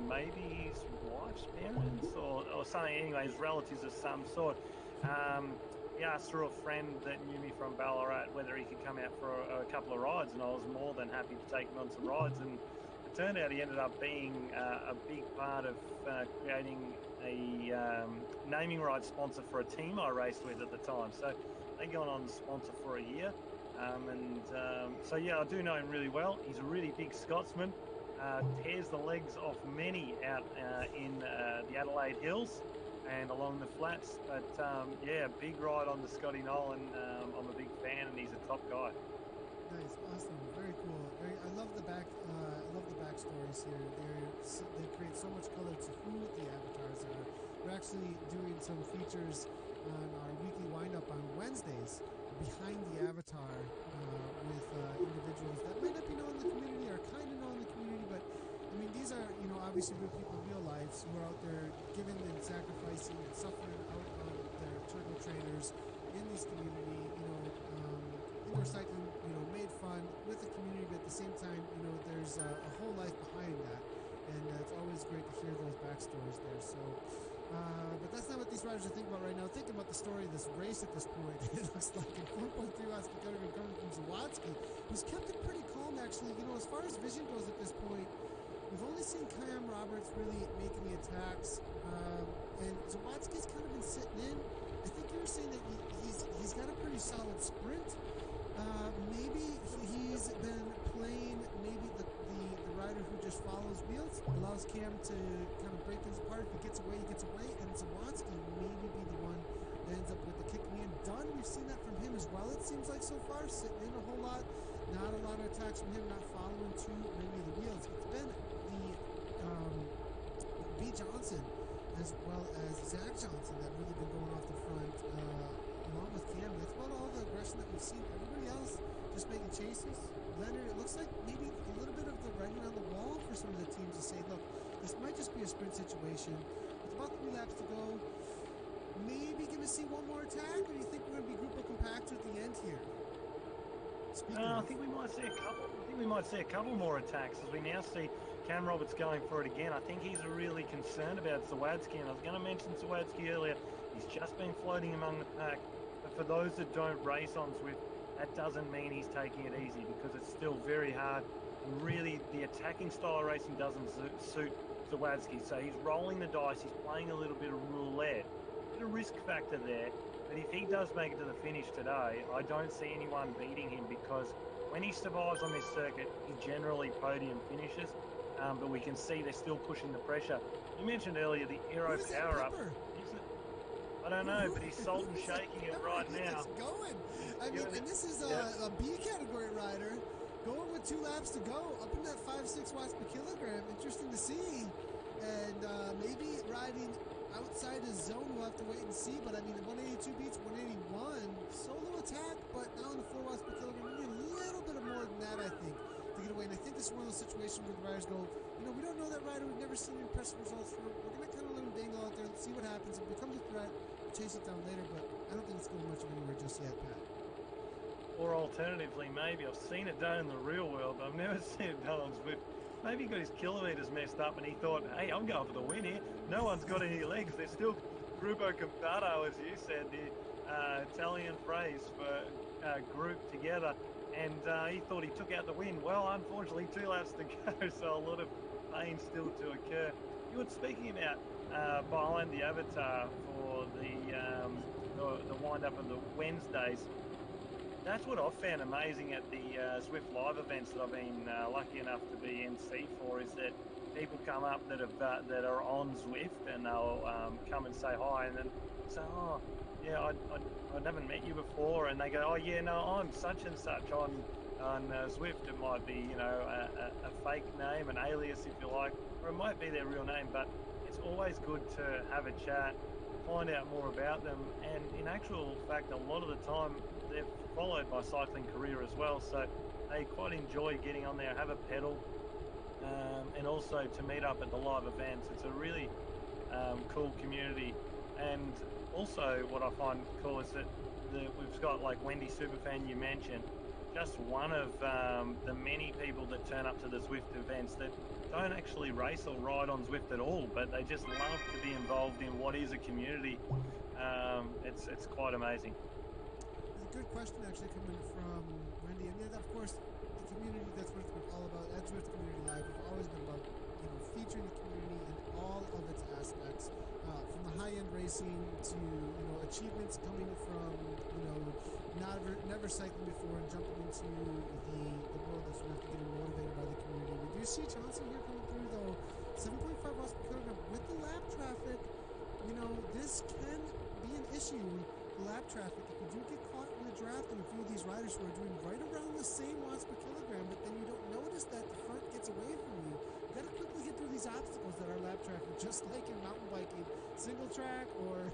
maybe his wife's parents or something. Anyway, his relatives of some sort. Um, he asked through a friend that knew me from Ballarat whether he could come out for a couple of rides, and I was more than happy to take him on some rides. And it turned out he ended up being a big part of creating a naming rights sponsor for a team I raced with at the time. So they gone on sponsor for a year. So yeah, I do know him really well. He's a really big Scotsman. Tears the legs off many out in the Adelaide Hills and along the flats. But yeah, big ride on the Scotty Nolan. I'm a big fan, and he's a top guy. Nice, awesome, very cool. I love the backstories here. They create so much color to who the avatars are. We're actually doing some features on our weekly windup on Wednesdays behind the avatar with individuals that might not be known in the community or kind of known in the community, but I mean these are obviously real people in real lives who are out there giving and sacrificing and suffering out on their turbo trainers in this community. Indoor cycling, made fun with the community, but at the same time, there's a whole life behind that, and it's always great to hear those backstories there. So, but that's not what these riders are thinking about right now. Thinking about the story of this race at this point, it looks like in 4.3 laps per kilogram coming from Zawadzki, who's kept it pretty calm actually. As far as vision goes at this point, we've only seen Cam Roberts really making the attacks, and Zawadzki's kind of been sitting in. I think you were saying that he's got a pretty solid sprint. Maybe he's been playing the rider who just follows wheels, allows Cam to kind of break things apart. If he gets away, and Zawadzki maybe be the one that ends up with the kick me in done. We've seen that from him as well, it seems like so far, sitting in a whole lot. Not a lot of attacks from him, not following too many of the wheels. It's been B. Johnson as well as Zach Johnson that really been going off the front along with Cam. That's about all the aggression that we've seen. Everybody else just making chases. Leonard, it looks like maybe a little bit of the writing on the wall for some of the teams to say, look, this might just be a sprint situation. With about 3 laps to go, maybe going to see one more attack, or do you think we're going to be group compact at the end here? I think we might see a couple. I think we might see a couple more attacks as we now see Cam Roberts going for it again. I think he's really concerned about Zawadzki, and I was going to mention Zawadzki earlier. He's just been floating among the pack. But for those that don't race on Zwift, that doesn't mean he's taking it easy, because it's still very hard. And really, the attacking style of racing doesn't suit Zawadzki. So he's rolling the dice. He's playing a little bit of roulette. A bit of risk factor there. But if he does make it to the finish today, I don't see anyone beating him, because when he survives on this circuit, he generally podium finishes. But we can see they're still pushing the pressure. You mentioned earlier the aero power-up. I don't know, but he's salt and shaking it right now. He's going. I mean, and this is a B category rider going with 2 laps to go, up in that 5-6 watts per kilogram. Interesting to see. And maybe riding outside his zone, we'll have to wait and see. But I mean, 182 beats 181. Solo attack, but now in the 4 watts per kilogram. We need a little bit of more than that, I think, to get away. And I think this is one of those situations where the riders go, we don't know that rider. We've never seen impressive results from him. We're going to kind of let him dangle out there and see what happens. If it becomes a threat, we'll chase it down later. But I don't think it's going much of anywhere just yet, Pat. Or alternatively, maybe I've seen it done in the real world, but I've never seen it done on Zwift. Maybe he got his kilometres messed up and he thought, hey, I'm going for the win here. No one's got any legs. They're still Gruppo Compatto, as you said, the Italian phrase for group together. And he thought he took out the win. Well, unfortunately, 2 laps to go, so a lot of pain still to occur. You were speaking about behind the avatar for the wind-up of the Wednesdays. That's what I've found amazing at the Zwift Live events that I've been lucky enough to be MC for, is that people come up that are on Zwift, and they'll come and say hi, and then say, oh, yeah, I haven't met you before, and they go, oh yeah, no, I'm such and such on Zwift. It might be a fake name, an alias if you like, or it might be their real name, but it's always good to have a chat, find out more about them, and in actual fact, a lot of the time they've followed my cycling career as well. So they quite enjoy getting on there, have a pedal, and also to meet up at the live events. It's a really cool community. And also what I find cool is that we've got like Wendy Superfan you mentioned, just one of the many people that turn up to the Zwift events that don't actually race or ride on Zwift at all, but they just love to be involved in what is a community. It's quite amazing. It's a good question actually coming from Wendy, and then of course the community, that's what it's been all about. At Zwift Community Live, we've always been about featuring the community in all of its aspects, from the high-end racing to achievements coming from never cycling before and jumping into the world of Zwift, getting motivated by the community. We do see Johnson here coming through though, 7.5 miles per kilogram with the lap traffic. This can be an issue. Lap traffic, if you do get caught in a draft, and a few of these riders who are doing right around the same watts per kilogram, but then you don't notice that the front gets away from you. You got to quickly get through these obstacles that are lap traffic, just like in mountain biking, single track, or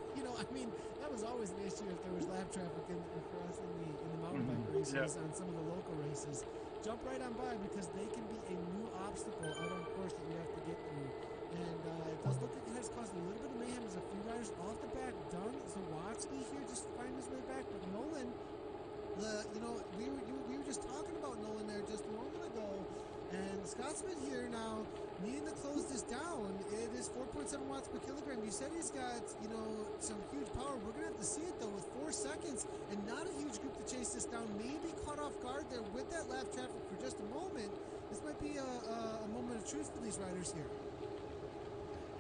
that was always an issue if there was lap traffic for us in the mountain bike races, on some of the local races. Jump right on by because they can be a new obstacle out on course that you have to get through. And it does look like it has caused a little bit of mayhem as a few riders off the back. Dunn, Zawatsky here just finding his way back. But Nolan, we were just talking about Nolan there just a moment ago. And Scotsman here now needing to close this down. It is 4.7 watts per kilogram. You said he's got, some huge power. We're going to have to see it, though, with 4 seconds and not a huge group to chase this down. Maybe caught off guard there with that lap traffic for just a moment. This might be a moment of truth for these riders here.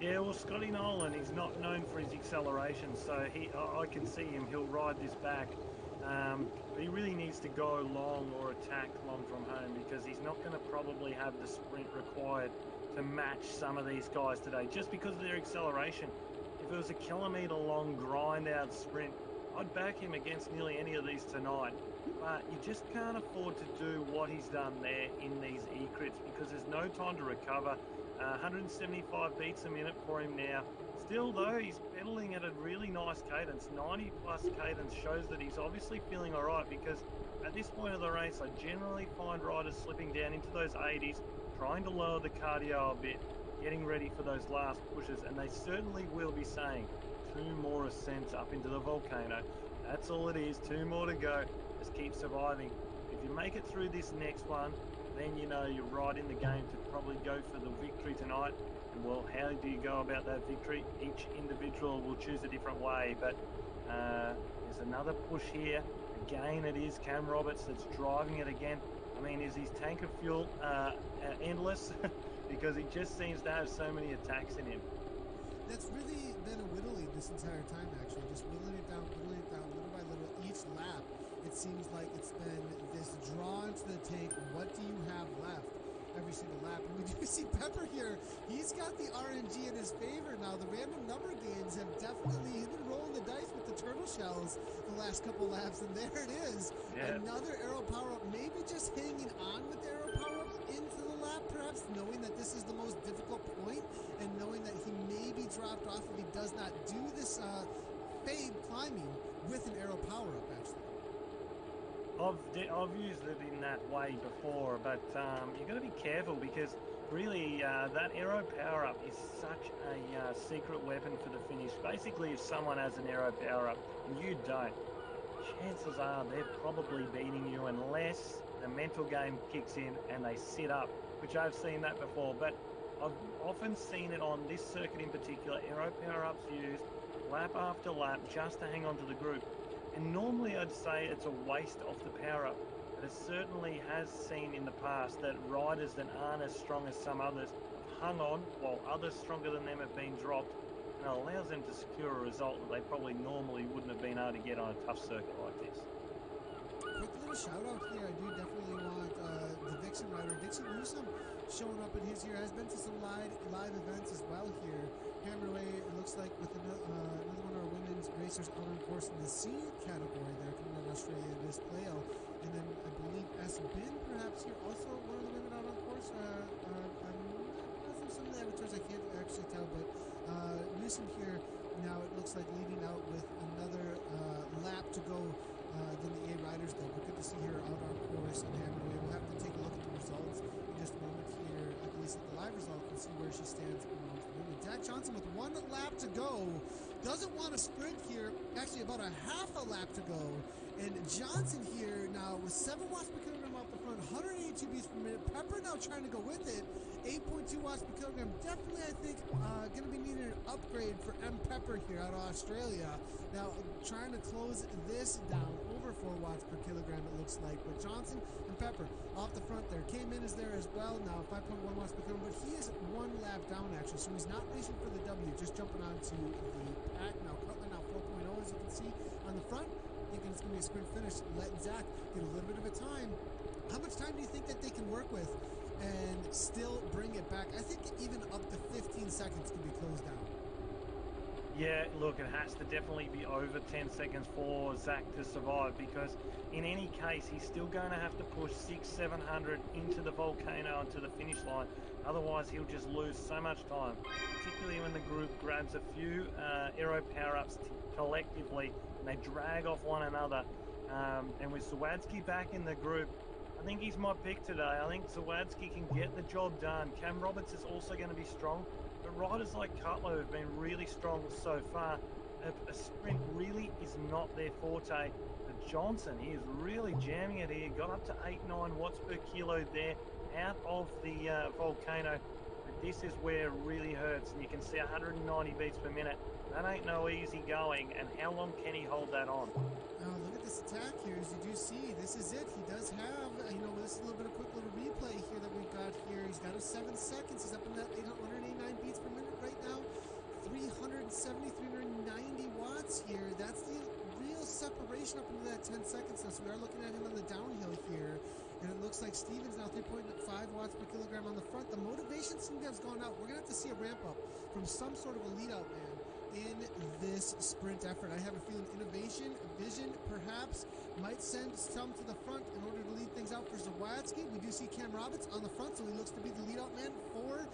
Yeah, well, Scotty Nolan, he's not known for his acceleration, so I can see him. He'll ride this back. But he really needs to go long or attack long from home because he's not going to probably have the sprint required to match some of these guys today just because of their acceleration. If it was a kilometre long grind out sprint, I'd back him against nearly any of these tonight. But you just can't afford to do what he's done there in these E-crits because there's no time to recover. 175 beats a minute for him now. Still though, he's pedaling at a really nice cadence. 90 plus cadence shows that he's obviously feeling all right because at this point of the race, I generally find riders slipping down into those 80s, trying to lower the cardio a bit, getting ready for those last pushes, and they certainly will be saying 2 more ascents up into the volcano. That's all it is, 2 more to go. Just keep surviving. If you make it through this next one, then you're right in the game to probably go for the victory tonight. And well, how do you go about that victory? Each individual will choose a different way, but there's another push here. Again, it is Cam Roberts that's driving it again. I mean, is his tank of fuel endless? Because he just seems to have so many attacks in him. That's really been a whittling this entire time, actually. Just whittling it down little by little. Each lap, it seems like it's been this draw into the tank. What do you have left? Every single lap. And we do see Pepper here. He's got the RNG in his favor now. The random number games have definitely, he's been rolling the dice with the turtle shells the last couple laps, and there it is. Yeah. Another aero power-up, maybe just hanging on with the aero power-ups into the lap, perhaps, knowing that this is the most difficult point, and knowing that he may be dropped off if he does not do this fade climbing with an aero power-up, actually. I've used it in that way before, but you've got to be careful because really that aero power-up is such a secret weapon for the finish. Basically, if someone has an aero power-up and you don't, chances are they're probably beating you unless the mental game kicks in and they sit up, which I've seen that before. But I've often seen it on this circuit in particular, aero power-ups used lap after lap just to hang on to the group. And normally I'd say it's a waste of the power-up, but it certainly has seen in the past that riders that aren't as strong as some others have hung on while others stronger than them have been dropped, and it allows them to secure a result that they probably normally wouldn't have been able to get on a tough circuit like this. Quick little shout out here. I do definitely want the Vixen rider, Dixie Newsom, showing up in his here. Has been to some live events as well here. Hammerway, it looks like with another one of our women's racers out on course in the C category there, coming out of Australia, Liz Playo. And then I believe S. Bin perhaps here, also one of the women out on course. I'm not positive some of the amateurs, I can't actually tell, but Newsom here now it looks like leading out with another lap to go than the A riders though. But good to see her out on course and Hammerway. We'll have to see where she stands amongst the women. Jack Johnson with 1 lap to go. Doesn't want to sprint here. Actually, about a half a lap to go. And Johnson here now with 7 watts per kilogram off the front, 182 beats per minute. Pepper now trying to go with it. 8.2 watts per kilogram. Definitely, I think, going to be needing an upgrade for M. Pepper here out of Australia. Now, trying to close this down over 4 watts per kilogram, it looks like. But Johnson and Pepper off the front there. K-Min is there as well now, 5.1 watts per kilogram. But he is 1 lap down, actually. So he's not racing for the W, just jumping onto the pack. Now, Cutler now 4.0, as you can see on the front. Thinking it's going to be a sprint finish, letting Zach get a little bit of a time. How much time do you think that they can work with and still bring it back? I think even up to 15 seconds can be closed down. Yeah, look, it has to definitely be over 10 seconds for Zach to survive, because in any case, he's still going to have to push 600-700 into the volcano and to the finish line. Otherwise, he'll just lose so much time, particularly when the group grabs a few aero power-ups collectively and they drag off one another. And with Sawadsky back in the group, I think he's my pick today. I think Sawadsky can get the job done. Cam Roberts is also going to be strong, but riders like Cutler have been really strong so far. A sprint really is not their forte. But Johnson, he is really jamming it here. Got up to 8-9 watts per kilo there out of the volcano. But this is where it really hurts, and you can see 190 beats per minute. That ain't no easy going, and how long can he hold that on? Now look at this attack here. As you do see, this is it. He does have, this is a little bit of quick little replay here that we've got here. He's got his 7 seconds. He's up in that 189 beats per minute right now. 370, 390 watts here. That's the real separation up into that 10 seconds now. So we are looking at him on the downhill here. And it looks like Stevens now 3.5 watts per kilogram on the front. The motivation seems to have gone out. We're going to have to see a ramp up from some sort of a lead out man in this sprint effort. I have a feeling innovation, vision, perhaps, might send some to the front in order to lead things out for Zawadsky. We do see Cam Roberts on the front, so he looks to be the lead-out man for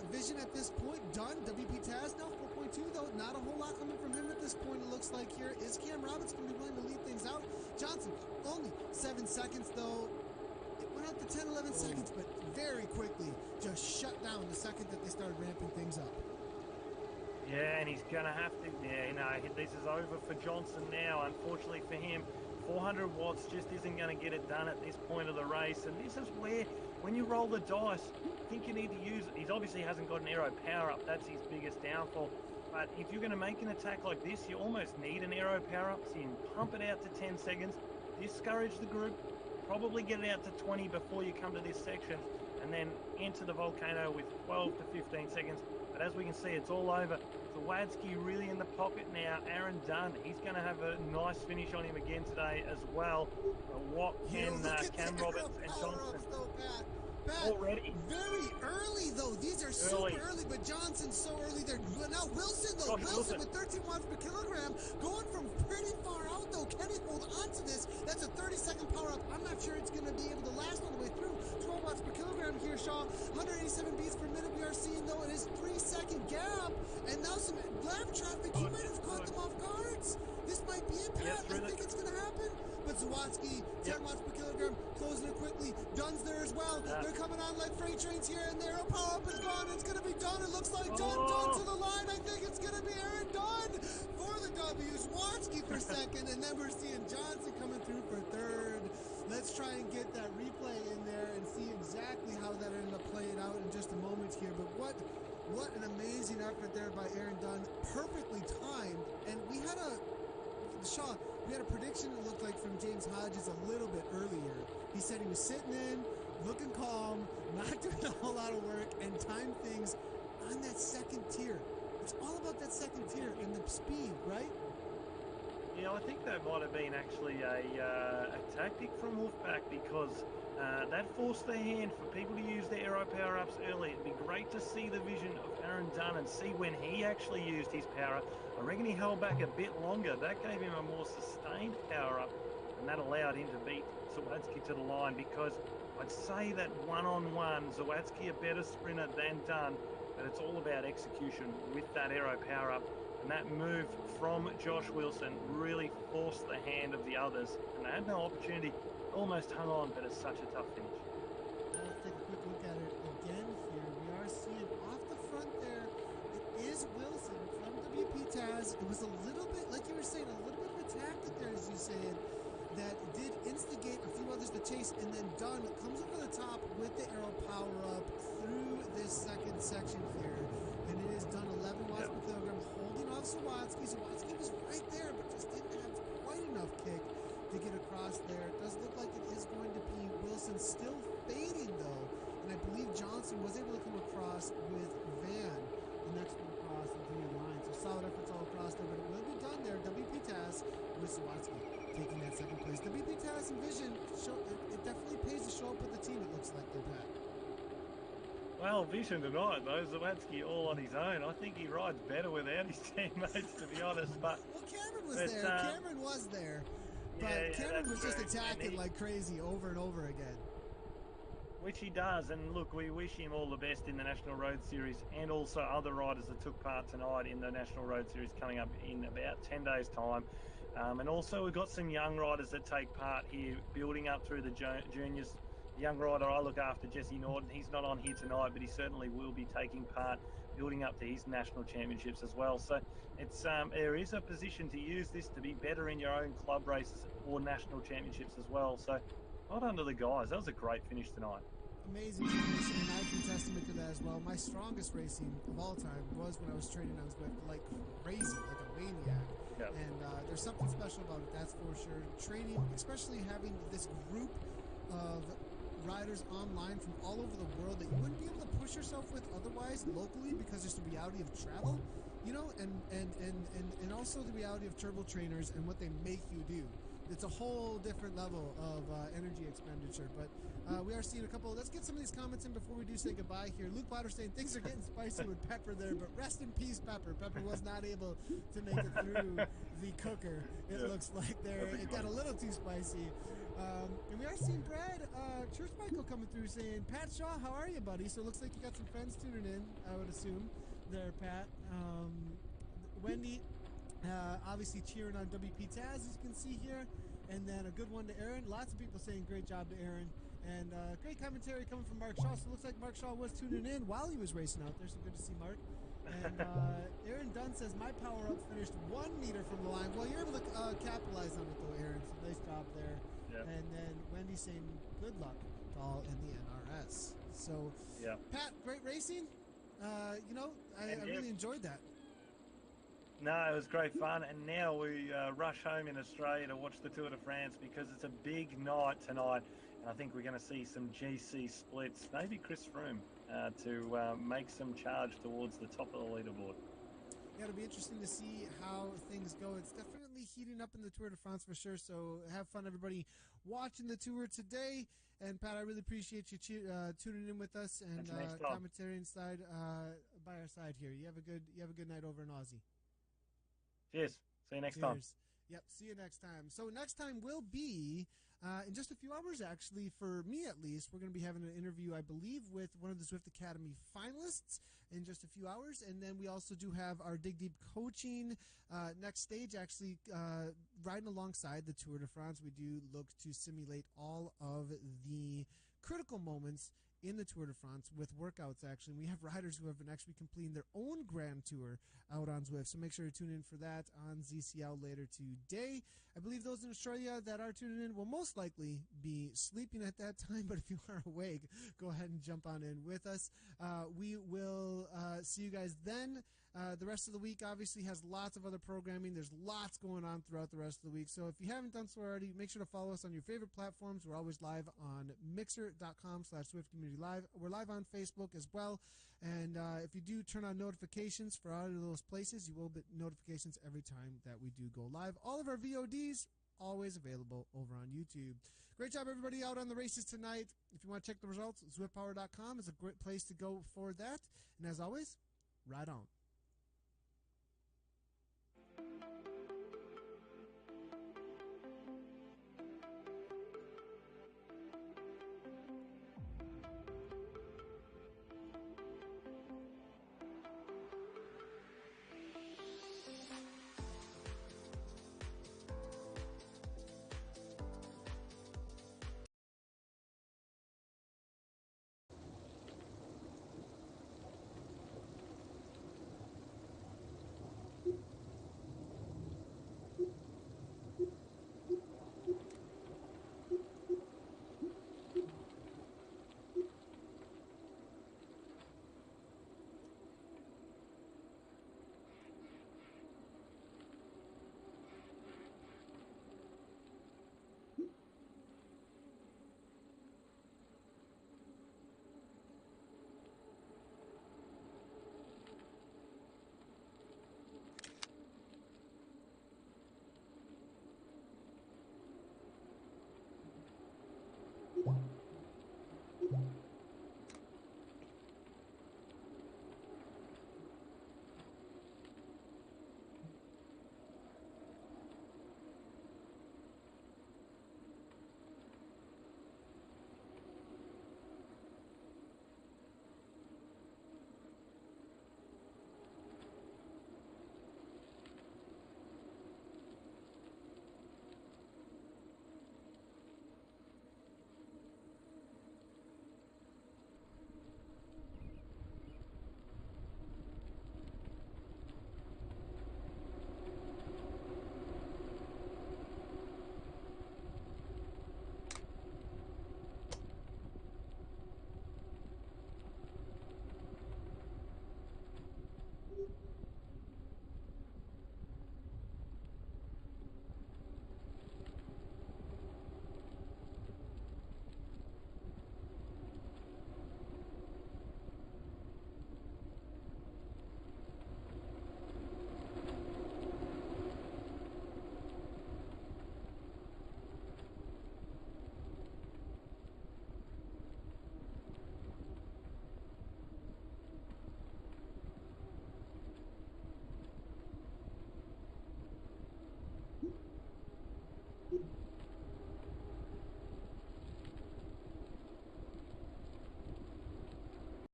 Vision at this point. Done. WP Taz now 4.2, though. Not a whole lot coming from him at this point, it looks like here. Is Cam Roberts going to be willing to lead things out? Johnson, only 7 seconds, though. It went up to 10, 11 seconds, but very quickly just shut down the second that they started ramping things up. Yeah, and he's going to have to, this is over for Johnson now. Unfortunately for him, 400 watts just isn't going to get it done at this point of the race. And this is where, when you roll the dice, I think you need to use, he obviously hasn't got an aero power-up. That's his biggest downfall. But if you're going to make an attack like this, you almost need an aero power-up, so you can pump it out to 10 seconds, discourage the group, probably get it out to 20 before you come to this section, and then enter the volcano with 12 to 15 seconds. But as we can see, it's all over. Zawadsky really in the pocket now. Aaron Dunn, he's going to have a nice finish on him again today as well. What can Cam Roberts and Johnson already? Very early, though. These are super early, but Johnson's so early there. But now Wilson, though. Wilson with 13 watts per kilogram, going from pretty far out, though. Can he hold on to this? That's a 30-second power-up. I'm not sure it's going to be able to last all the way through. 12 watts per kilogram here, Shaw. 187 beats per minute we are seeing, though. It is 3-second gap. And now some lap traffic. He might have caught them off guards. This might be it, Pat. I think it's going to happen. But Zawadsky, 10 watts per kilogram, closing it quickly. Dunn's there as well. They're coming on like freight trains here, and their power-up is gone. It's going to be Dunn. It looks like Dunn to the line. I think it's going to be Aaron Dunn for the W. Zawadsky for second, and then we're seeing Johnson coming through for third. Let's try and get that replay in there and see exactly how that ended up playing out in just a moment here. But what an amazing effort there by Aaron Dunn. Perfectly timed. And we had a prediction, it looked like, from James Hodges a little bit earlier. He said he was sitting in, looking calm, not doing a whole lot of work, and timed things on that second tier. It's all about that second tier and the speed, right? Yeah, I think that might have been actually a tactic from Wolfpack, because that forced their hand for people to use their aero power-ups early. It'd be great to see the vision of Aaron Dunn and see when he actually used his power-up. I reckon he held back a bit longer. That gave him a more sustained power-up, and that allowed him to beat Zawadsky to the line, because I'd say that one-on-one, Zawadsky a better sprinter than Dunn, but it's all about execution with that aero power-up. And that move from Josh Wilson really forced the hand of the others, and they had no opportunity. Almost hung on, but it's such a tough finish. Let's take a quick look at it again here. We are seeing it was a little bit, like you were saying, a little bit of a tactic there, as you said, that did instigate a few others to chase, and then Dunn comes over the top with the arrow power-up through this second section here, and it is Dunn 11 watts per kilogram, holding off Sawatsky. Sawatsky was right there, but just didn't have quite enough kick to get across there. It does look like it is going to be Wilson still fading, though, and I believe Johnson was able to come across with Van, the next one across into the line. So solid efforts all across there, but it will be done there. WP Taz with Sawatsky taking that second place. WP Taz and Vision, it definitely pays to show up with the team, it looks like, there, Pat. Well, Vision tonight, though, Zawadzki all on his own. I think he rides better without his teammates, to be honest. But well, Cameron was there. Cameron was there. But Cameron was just attacking like crazy over and over again. Which he does, and look, we wish him all the best in the National Road Series, and also other riders that took part tonight in the National Road Series coming up in about 10 days' time. And also we've got some young riders that take part here, building up through the juniors. The young rider I look after, Jesse Norton, he's not on here tonight, but he certainly will be taking part, building up to his national championships as well. So it's there is a position to use this to be better in your own club races or national championships as well. So well done to the guys. That was a great finish tonight. Amazing finish, and I can testament to that as well. My strongest racing of all time was when I was training on Zwift like crazy, like a maniac. Yep. And there's something special about it, that's for sure. Training, especially having this group of riders online from all over the world that you wouldn't be able to push yourself with otherwise locally, because there's the reality of travel, you know, and also the reality of turbo trainers and what they make you do. It's a whole different level of energy expenditure. But we are seeing a couple. Let's get some of these comments in before we do say goodbye here. Luke Potter saying things are getting spicy with Pepper there, but rest in peace, Pepper. Pepper was not able to make it through the cooker. It looks like there. It got a little too spicy. And we are seeing Brad Church Michael coming through saying, Pat Shaw, how are you, buddy? So it looks like you got some friends tuning in, I would assume, there, Pat. Wendy, obviously cheering on WP Taz, as you can see here. And then a good one to Aaron. Lots of people saying great job to Aaron. And great commentary coming from Mark Shaw. So it looks like Mark Shaw was tuning in while he was racing out there. So good to see Mark. And Aaron Dunn says, my power-up finished 1 meter from the line. Well, you're able to capitalize on it, though, Aaron. So nice job there. Yeah. And then Wendy saying, good luck to all in the NRS. So, Pat, great racing. You know, I really enjoyed that. No, it was great fun, and now we rush home in Australia to watch the Tour de France because it's a big night tonight, and I think we're going to see some GC splits, maybe Chris Froome, to make some charge towards the top of the leaderboard. Yeah, it'll be interesting to see how things go. It's definitely heating up in the Tour de France for sure, so have fun, everybody, watching the Tour today. And, Pat, I really appreciate you tuning in with us and commentary inside by our side here. You have a good night over in Aussie. Cheers. See you next time. Yep, see you next time. So next time will be in just a few hours, actually, for me at least. We're going to be having an interview, I believe, with one of the Zwift Academy finalists in just a few hours. And then we also do have our Dig Deep coaching next stage, actually riding alongside the Tour de France. We do look to simulate all of the critical moments in the Tour de France with workouts, actually. We have riders who have been actually completing their own Grand Tour out on Zwift, so make sure to tune in for that on ZCL later today. I believe those in Australia that are tuning in will most likely be sleeping at that time, but if you are awake, go ahead and jump on in with us. We will see you guys then. The rest of the week obviously has lots of other programming. There's lots going on throughout the rest of the week. So if you haven't done so already, make sure to follow us on your favorite platforms. We're always live on mixer.com/SwiftCommunityLive. We're live on Facebook as well. And if you do turn on notifications for all of those places, you will get notifications every time that we do go live. All of our VODs always available over on YouTube. Great job, everybody, out on the races tonight. If you want to check the results, ZwiftPower.com is a great place to go for that. And as always, ride on.